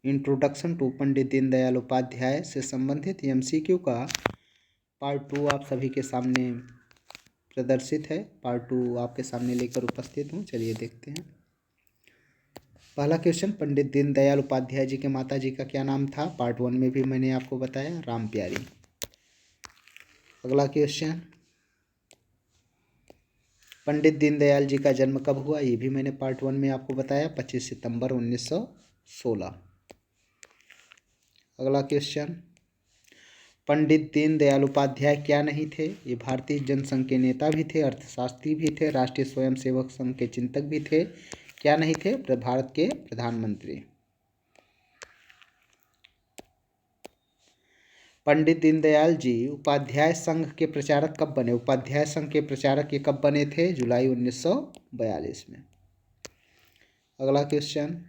Introduction to Pandit Deendayal Upadhyay से संबंधित MCQ का पार्ट 2 आप सभी के सामने प्रदर्शित है। पार्ट 2 आपके सामने लेकर उपस्थित हूँ। चलिए देखते हैं। पहला क्वेश्चन, पंडित दीनदयाल उपाध्याय जी के माता जी का क्या नाम था? पार्ट 1 में भी मैंने आपको बताया, राम प्यारी। अगला क्वेश्चन, पंडित दीनदयाल जी का जन्म कब हुआ? ये भी मैंने पार्ट 1 में आपको बताया, 25 सितंबर 1916। अगला क्वेश्चन, पंडित दीनदयाल उपाध्याय क्या नहीं थे? ये भारतीय जनसंघ के नेता भी थे, अर्थशास्त्री भी थे, राष्ट्रीय स्वयंसेवक संघ के चिंतक भी थे। क्या नहीं थे? भारत के प्रधानमंत्री। पंडित दीनदयाल जी उपाध्याय संघ के प्रचारक कब बने? उपाध्याय संघ के प्रचारक ये कब बने थे? जुलाई 1942 में। अगला क्वेश्चन,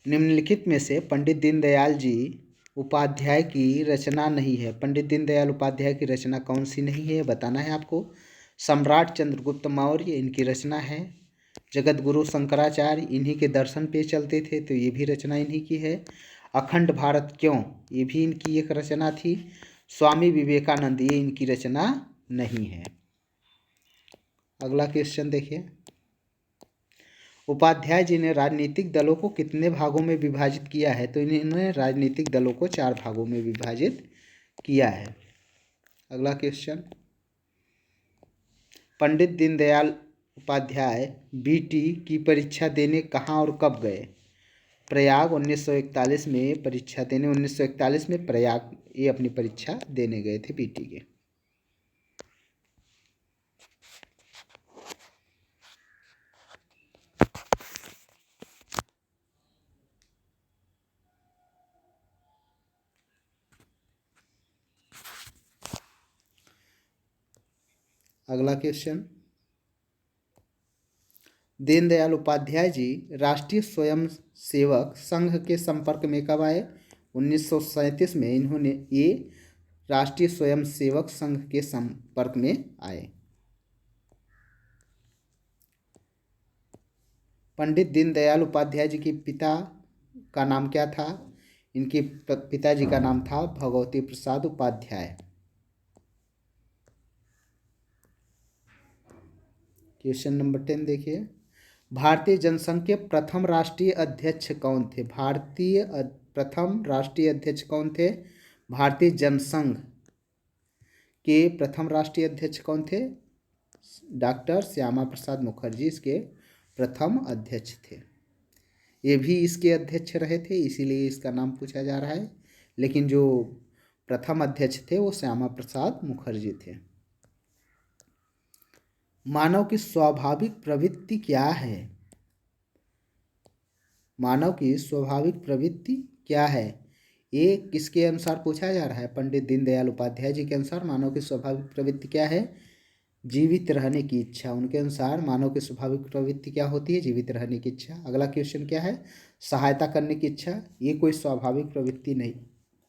निम्नलिखित में से पंडित दीनदयाल जी उपाध्याय की रचना नहीं है। पंडित दीनदयाल उपाध्याय की रचना कौन सी नहीं है बताना है आपको। सम्राट चंद्रगुप्त मौर्य इनकी रचना है। जगत गुरु शंकराचार्य इन्हीं के दर्शन पे चलते थे, तो ये भी रचना इन्हीं की है। अखंड भारत क्यों, ये भी इनकी एक रचना थी। स्वामी विवेकानंद, ये इनकी रचना नहीं है। अगला क्वेश्चन देखिए, उपाध्याय जी ने राजनीतिक दलों को कितने भागों में विभाजित किया है? तो इन्होंने राजनीतिक दलों को 4 भागों में विभाजित किया है। अगला क्वेश्चन, पंडित दीनदयाल उपाध्याय बीटी की परीक्षा देने कहाँ और कब गए? प्रयाग 1941 में परीक्षा देने, 1941 में प्रयाग ये अपनी परीक्षा देने गए थे बीटी के। अगला क्वेश्चन, दीनदयाल उपाध्याय जी राष्ट्रीय स्वयंसेवक संघ के संपर्क में कब आए? 1937 में इन्होंने ये राष्ट्रीय स्वयंसेवक संघ के संपर्क में आए। पंडित दीनदयाल उपाध्याय जी के पिता का नाम क्या था? इनके पिताजी का नाम था भगवती प्रसाद उपाध्याय। क्वेश्चन नंबर 10 देखिए, भारतीय जनसंघ के प्रथम राष्ट्रीय अध्यक्ष कौन थे? प्रथम राष्ट्रीय अध्यक्ष कौन थे? भारतीय जनसंघ के प्रथम राष्ट्रीय अध्यक्ष कौन थे? डॉक्टर श्यामा प्रसाद मुखर्जी इसके प्रथम अध्यक्ष थे। ये भी इसके अध्यक्ष रहे थे, इसीलिए इसका नाम पूछा जा रहा है, लेकिन जो प्रथम अध्यक्ष थे वो श्यामा प्रसाद मुखर्जी थे। मानव की स्वाभाविक प्रवृत्ति क्या है? मानव की स्वाभाविक प्रवृत्ति क्या है? ये किसके अनुसार पूछा जा रहा है? पंडित दीनदयाल उपाध्याय जी के अनुसार मानव की स्वाभाविक प्रवृत्ति क्या है? जीवित रहने की इच्छा। उनके अनुसार मानव की स्वाभाविक प्रवृत्ति क्या होती है? जीवित रहने की इच्छा। अगला क्वेश्चन क्या है? सहायता करने की इच्छा। ये कोई स्वाभाविक प्रवृत्ति नहीं,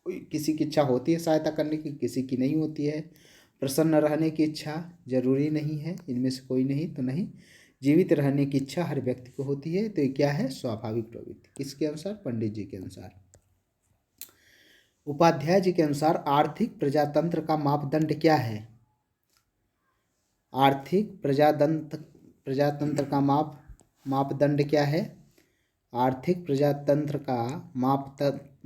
किसी की इच्छा होती है सहायता करने की, किसी की नहीं होती है। प्रसन्न रहने की इच्छा जरूरी नहीं है, इनमें से कोई नहीं तो नहीं। जीवित रहने की इच्छा हर व्यक्ति को होती है, तो ये क्या है? स्वाभाविक प्रवृत्ति। किसके अनुसार? पंडित जी के अनुसार। उपाध्याय जी के अनुसार आर्थिक प्रजातंत्र का मापदंड क्या है? आर्थिक प्रजातंत्र का मापदंड क्या है? आर्थिक प्रजातंत्र का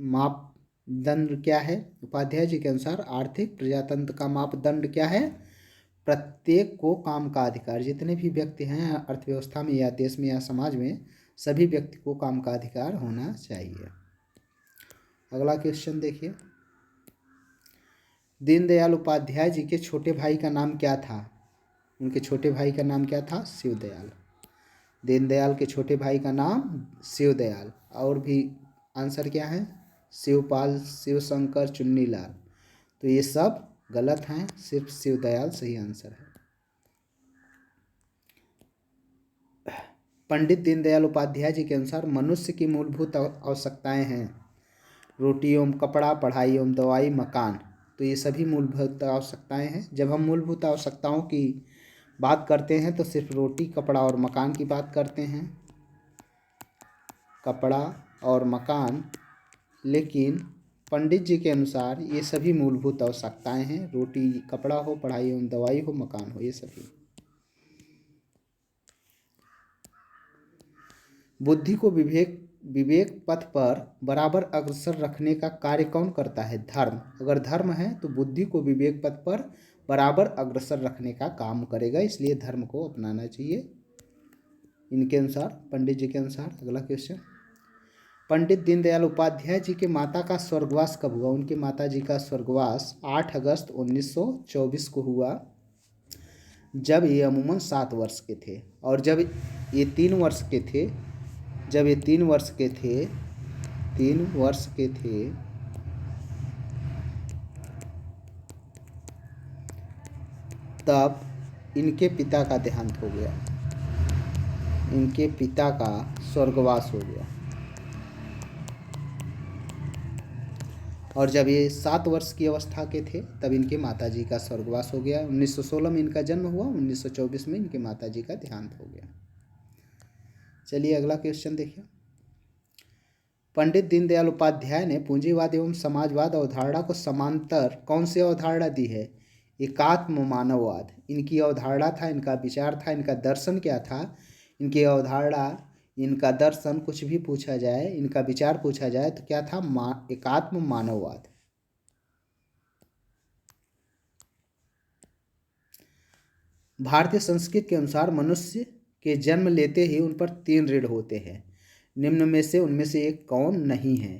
मापदंड क्या है? उपाध्याय जी के अनुसार आर्थिक प्रजातंत्र का मापदंड क्या है? प्रत्येक को काम का अधिकार। जितने भी व्यक्ति हैं अर्थव्यवस्था में या देश में या समाज में, सभी व्यक्ति को काम का अधिकार होना चाहिए। अगला क्वेश्चन देखिए, दीनदयाल उपाध्याय जी के छोटे भाई का नाम क्या था? उनके छोटे भाई का नाम क्या था? शिवदयाल। दीनदयाल के छोटे भाई का नाम शिवदयाल। और भी आंसर क्या है? शिवपाल, शिवशंकर, चुन्नीलाल। तो ये सब गलत हैं, सिर्फ शिवदयाल सही आंसर है। पंडित दीनदयाल उपाध्याय जी के अनुसार मनुष्य की मूलभूत आवश्यकताएं हैं रोटी एवं कपड़ा, पढ़ाई एवं दवाई, मकान। तो ये सभी मूलभूत आवश्यकताएं हैं। जब हम मूलभूत आवश्यकताओं की बात करते हैं तो सिर्फ रोटी, कपड़ा और मकान की बात करते हैं। कपड़ा और मकान, लेकिन पंडित जी के अनुसार ये सभी मूलभूत आवश्यकताएं हैं। रोटी कपड़ा हो, पढ़ाई एवं दवाई हो, मकान हो, ये सभी। बुद्धि को विवेक विवेक पथ पर बराबर अग्रसर रखने का कार्य कौन करता है? धर्म। अगर धर्म है तो बुद्धि को विवेक पथ पर बराबर अग्रसर रखने का काम करेगा, इसलिए धर्म को अपनाना चाहिए इनके अनुसार, पंडित जी के अनुसार। अगला क्वेश्चन, पंडित दीनदयाल उपाध्याय जी के माता का स्वर्गवास कब हुआ? उनके माता जी का स्वर्गवास 8 अगस्त 1924 को हुआ, जब ये अमूमन 7 वर्ष के थे। और जब ये 3 वर्ष के थे, जब ये 3 वर्ष के थे, 3 वर्ष के थे, तब इनके पिता का देहांत हो गया, इनके पिता का स्वर्गवास हो गया। और जब ये 7 वर्ष की अवस्था के थे तब इनके माताजी का स्वर्गवास हो गया। 1916 में इनका जन्म हुआ, 1924 में इनके माताजी का देहांत हो गया। चलिए अगला क्वेश्चन देखिए, पंडित दीनदयाल उपाध्याय ने पूंजीवाद एवं समाजवाद अवधारणा को समांतर कौन सी अवधारणा दी है? एकात्म मानववाद इनकी अवधारणा था, इनका विचार था, इनका दर्शन क्या था? इनकी अवधारणा, इनका दर्शन, कुछ भी पूछा जाए, इनका विचार पूछा जाए तो क्या था? एकात्म मानववाद। भारतीय संस्कृति के अनुसार मनुष्य के जन्म लेते ही उन पर 3 ऋण होते हैं, निम्न में से उनमें से एक कौन नहीं है?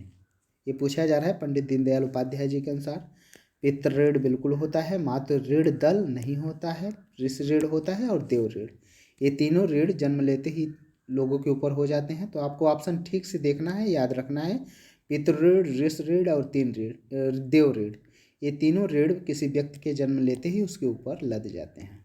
ये पूछा जा रहा है पंडित दीनदयाल उपाध्याय जी के अनुसार। पितृ ऋण बिल्कुल होता है, मातृ ऋण दल नहीं होता है, ऋषि ऋण होता है और देव ऋण। ये तीनों ऋण जन्म लेते ही लोगों के ऊपर हो जाते हैं। तो आपको ऑप्शन ठीक से देखना है, याद रखना है, पितृ ऋण, ऋषि ऋण और 3 ऋण, देव ऋण। ये तीनों ऋण किसी व्यक्ति के जन्म लेते ही उसके ऊपर लद जाते हैं।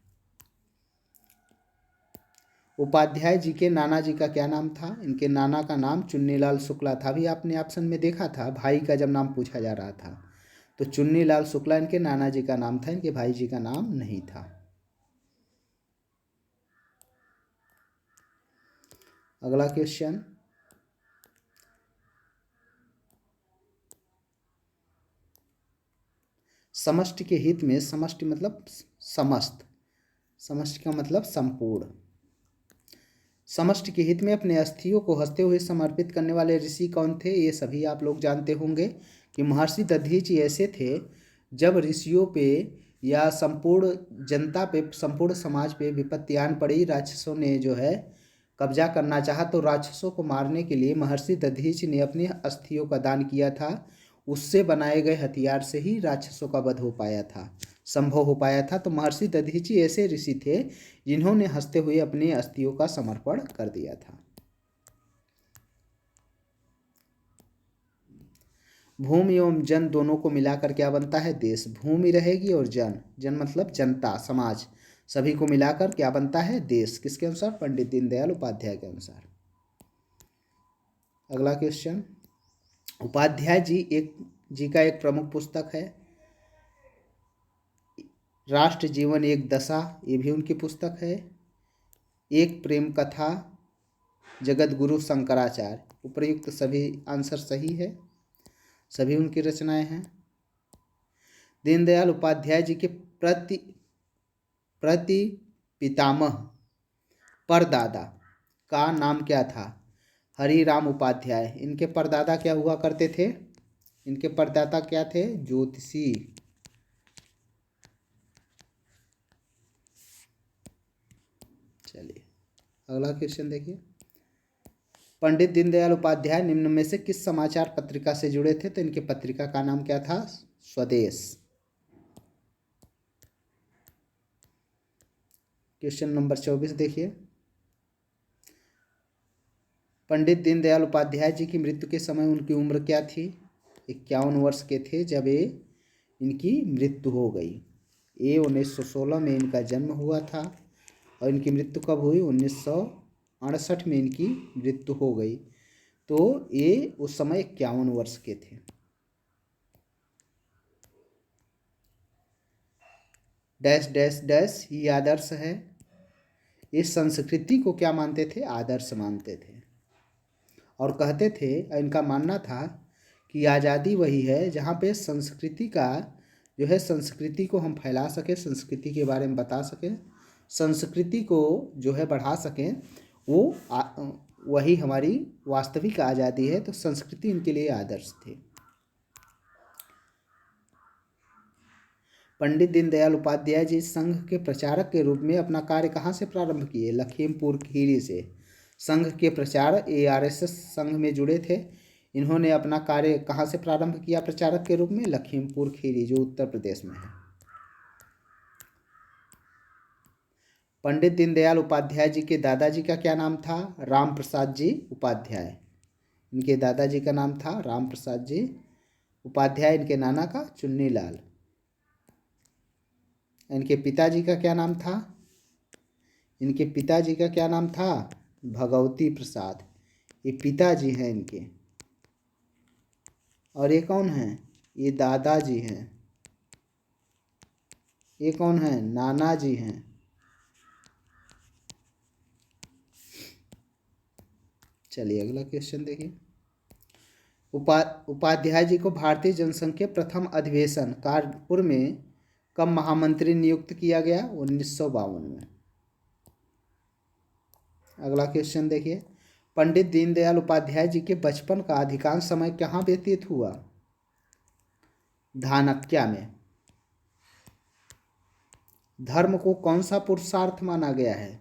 उपाध्याय जी के नाना जी का क्या नाम था? इनके नाना का नाम चुन्नीलाल शुक्ला था। अभी आपने ऑप्शन में देखा था, भाई का जब नाम पूछा जा रहा था तो चुन्नीलाल शुक्ला इनके नाना जी का नाम था, इनके भाई जी का नाम नहीं था। अगला क्वेश्चन, समष्टि के हित में, समष्टि मतलब समस्त, समष्टि का मतलब संपूर्ण, समष्टि के हित में अपने अस्थियों को हंसते हुए समर्पित करने वाले ऋषि कौन थे? ये सभी आप लोग जानते होंगे कि महर्षि दधीचि ऐसे थे, जब ऋषियों पे या संपूर्ण जनता पे, संपूर्ण समाज पे विपत्ति आन पड़ी, राक्षसों ने जो है कब्जा करना चाहा, तो राक्षसों को मारने के लिए महर्षि दधीचि ने अपने अस्थियों का दान किया था। उससे बनाए गए हथियार से ही राक्षसों का वध हो पाया था, संभव हो पाया था। तो महर्षि दधीचि ऐसे ऋषि थे जिन्होंने हंसते हुए अपने अस्थियों का समर्पण कर दिया था। भूमि एवं जन दोनों को मिलाकर क्या बनता है? देश। भूमि रहेगी और जन, जन मतलब जनता, समाज, सभी को मिलाकर क्या बनता है? देश। किसके अनुसार? पंडित दीनदयाल उपाध्याय के अनुसार। अगला क्वेश्चन, उपाध्याय जी का एक प्रमुख पुस्तक है राष्ट्र जीवन एक दशा, ये भी उनकी पुस्तक है। एक प्रेम कथा, जगत गुरु शंकराचार्य। उपर्युक्त सभी आंसर सही है, सभी उनकी रचनाएं हैं। दीनदयाल उपाध्याय जी के प्रति पितामह, परदादा का नाम क्या था? हरिराम उपाध्याय। इनके परदादा क्या हुआ करते थे? इनके परदादा क्या थे? ज्योतिषी। चलिए अगला क्वेश्चन देखिए, पंडित दीनदयाल उपाध्याय निम्न में से किस समाचार पत्रिका से जुड़े थे? तो इनके पत्रिका का नाम क्या था? स्वदेश। क्वेश्चन नंबर 24 देखिए, पंडित दीनदयाल उपाध्याय जी की मृत्यु के समय उनकी उम्र क्या थी? 51 वर्ष के थे जब ये इनकी मृत्यु हो गई। ये 1916 में इनका जन्म हुआ था और इनकी मृत्यु कब हुई? 1968 में इनकी मृत्यु हो गई। तो ये उस समय 51 वर्ष के थे। डैश डैश डैश ही आदर्श है। इस संस्कृति को क्या मानते थे? आदर्श मानते थे। और कहते थे, इनका मानना था कि आज़ादी वही है जहाँ पे संस्कृति का जो है, संस्कृति को हम फैला सकें, संस्कृति के बारे में बता सकें, संस्कृति को जो है बढ़ा सकें, वही हमारी वास्तविक आज़ादी है। तो संस्कृति इनके लिए आदर्श थे। पंडित दीनदयाल उपाध्याय जी संघ के प्रचारक के रूप में अपना कार्य कहाँ से प्रारंभ किए? लखीमपुर खीरी से। संघ के प्रचारक ARSS संघ में जुड़े थे। इन्होंने अपना कार्य कहाँ से प्रारंभ किया प्रचारक के रूप में? लखीमपुर खीरी, जो उत्तर प्रदेश में है। पंडित दीनदयाल उपाध्याय जी के दादाजी का क्या नाम था? राम प्रसाद जी उपाध्याय। इनके दादाजी का नाम था राम प्रसाद जी उपाध्याय। इनके नाना का चुन्नीलाल। इनके पिताजी का क्या नाम था? इनके पिताजी का क्या नाम था? भगवती प्रसाद। ये पिताजी हैं इनके। और ये कौन है? ये दादाजी हैं। ये कौन है? नाना जी हैं। चलिए अगला क्वेश्चन देखिए। उपाध्याय जी को भारतीय जनसंघ के प्रथम अधिवेशन कानपुर में कब महामंत्री नियुक्त किया गया? 1952 में। अगला क्वेश्चन देखिए। पंडित दीनदयाल उपाध्याय जी के बचपन का अधिकांश समय कहाँ व्यतीत हुआ? धानक्या में। धर्म को कौन सा पुरुषार्थ माना गया है?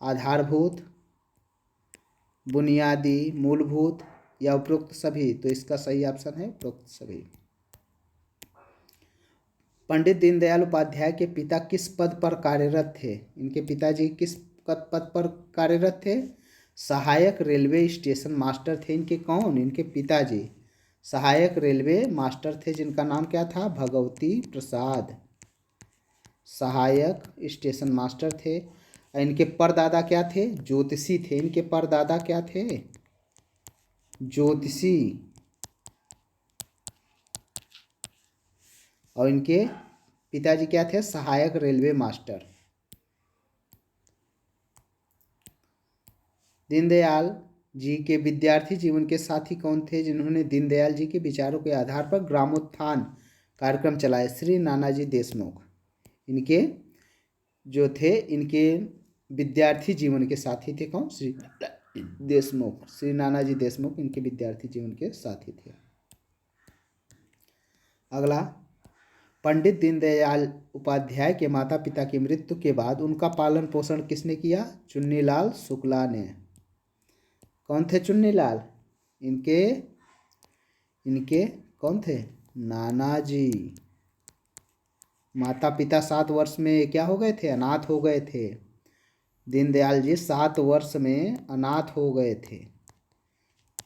आधारभूत, बुनियादी, मूलभूत या उपरोक्त सभी? तो इसका सही ऑप्शन है उपरोक्त सभी। पंडित दीनदयाल उपाध्याय के पिता किस पद पर कार्यरत थे? इनके पिताजी किस पद पर कार्यरत थे? सहायक रेलवे स्टेशन मास्टर थे। इनके कौन? इनके पिताजी सहायक रेलवे मास्टर थे, जिनका नाम क्या था? भगवती प्रसाद। सहायक स्टेशन मास्टर थे। इनके परदादा क्या थे? ज्योतिषी थे। इनके परदादा क्या थे? ज्योतिषी। और इनके पिताजी क्या थे? सहायक रेलवे मास्टर। दीनदयाल जी के विद्यार्थी जीवन के साथी कौन थे, जिन्होंने दीनदयाल जी के विचारों के आधार पर ग्रामोत्थान कार्यक्रम चलाए? श्री नानाजी देशमुख। इनके जो थे, इनके विद्यार्थी जीवन के साथी थे कौन? श्री देशमुख। श्री नानाजी देशमुख इनके विद्यार्थी जीवन के साथी थे। अगला, पंडित दीनदयाल उपाध्याय के माता पिता की मृत्यु के बाद उनका पालन पोषण किसने किया? चुन्नीलाल शुक्ला ने। कौन थे चुन्नीलाल? इनके कौन थे? नाना जी। माता पिता 7 वर्ष में क्या हो गए थे? अनाथ हो गए थे। दीनदयाल जी 7 वर्ष में अनाथ हो गए थे।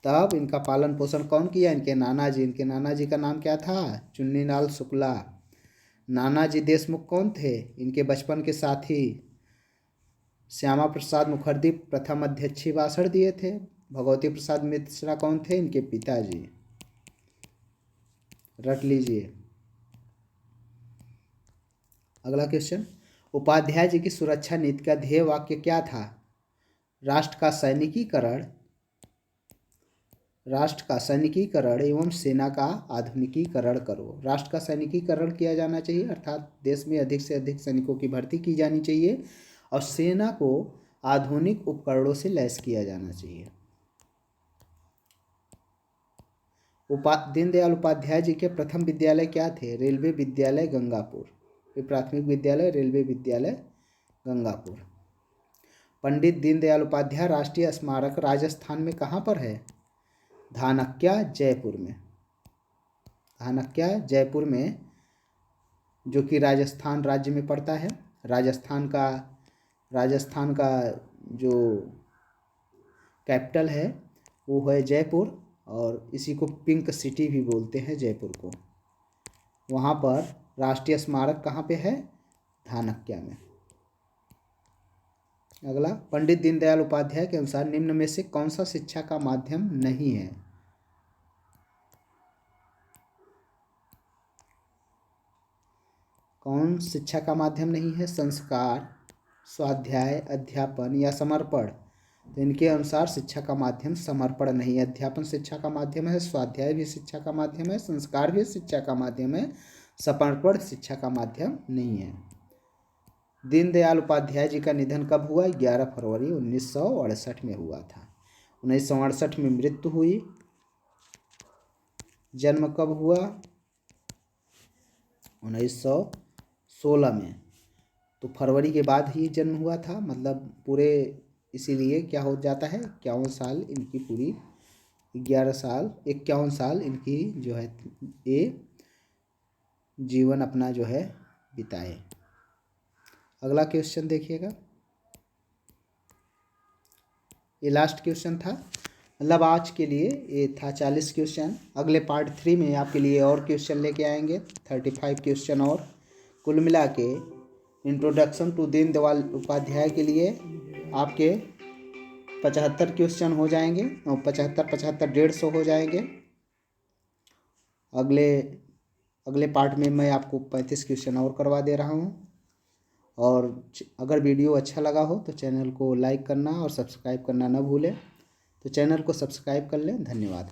तब इनका पालन पोषण कौन किया? इनके नाना जी। इनके नाना जी का नाम क्या था? चुन्नीलाल शुक्ला। नानाजी देशमुख कौन थे? इनके बचपन के साथी श्यामा प्रसाद मुखर्जी प्रथम अध्यक्षीय भाषण दिए थे। भगवती प्रसाद मिश्रा कौन थे? इनके पिताजी। रट लीजिए। अगला क्वेश्चन, उपाध्याय जी की सुरक्षा नीति का ध्येय वाक्य क्या था? राष्ट्र का सैनिकीकरण एवं सेना का आधुनिकीकरण करो। राष्ट्र का सैनिकीकरण किया जाना चाहिए, अर्थात देश में अधिक से अधिक सैनिकों की भर्ती की जानी चाहिए और सेना को आधुनिक उपकरणों से लैस किया जाना चाहिए। दीनदयाल उपाध्याय जी के प्रथम विद्यालय क्या थे? रेलवे विद्यालय गंगापुर। ये प्राथमिक विद्यालय रेलवे विद्यालय गंगापुर। पंडित दीनदयाल उपाध्याय राष्ट्रीय स्मारक राजस्थान में कहाँ पर है? धानक्या जयपुर में। धानक्या जयपुर में, जो कि राजस्थान राज्य में पड़ता है। राजस्थान का जो कैपिटल है वो है जयपुर, और इसी को पिंक सिटी भी बोलते हैं जयपुर को। वहाँ पर राष्ट्रीय स्मारक कहाँ पे है? धानक्या में। अगला, पंडित दीनदयाल उपाध्याय के अनुसार निम्न में से कौन सा शिक्षा का माध्यम नहीं है? कौन शिक्षा का माध्यम नहीं है? संस्कार, स्वाध्याय, अध्यापन या समर्पण? तो इनके अनुसार शिक्षा का माध्यम समर्पण नहीं है। अध्यापन शिक्षा का माध्यम है, स्वाध्याय भी शिक्षा का माध्यम है, संस्कार भी शिक्षा का माध्यम है, समर्पण शिक्षा का माध्यम नहीं है। दीनदयाल उपाध्याय जी का निधन कब हुआ? 11 फरवरी 1968 में हुआ था। 1968 में मृत्यु हुई। जन्म कब हुआ? 1916 में। तो फरवरी के बाद ही जन्म हुआ था, मतलब पूरे, इसीलिए क्या हो जाता है, 51 साल इनकी पूरी, 11 साल 51 साल इनकी जो है ये जीवन अपना जो है बिताए। अगला क्वेश्चन देखिएगा, ये लास्ट क्वेश्चन था, मतलब आज के लिए ये था 40 क्वेश्चन। अगले पार्ट 3 में आपके लिए और क्वेश्चन लेके आएंगे, 35 क्वेश्चन और। कुल मिला के इंट्रोडक्शन टू दीनदयाल उपाध्याय के लिए आपके 75 क्वेश्चन हो जाएंगे, और 75 150 हो जाएंगे। अगले पार्ट में मैं आपको 35 क्वेश्चन और करवा दे रहा हूँ। और अगर वीडियो अच्छा लगा हो तो चैनल को लाइक करना और सब्सक्राइब करना ना भूलें। तो चैनल को सब्सक्राइब कर लें। धन्यवाद।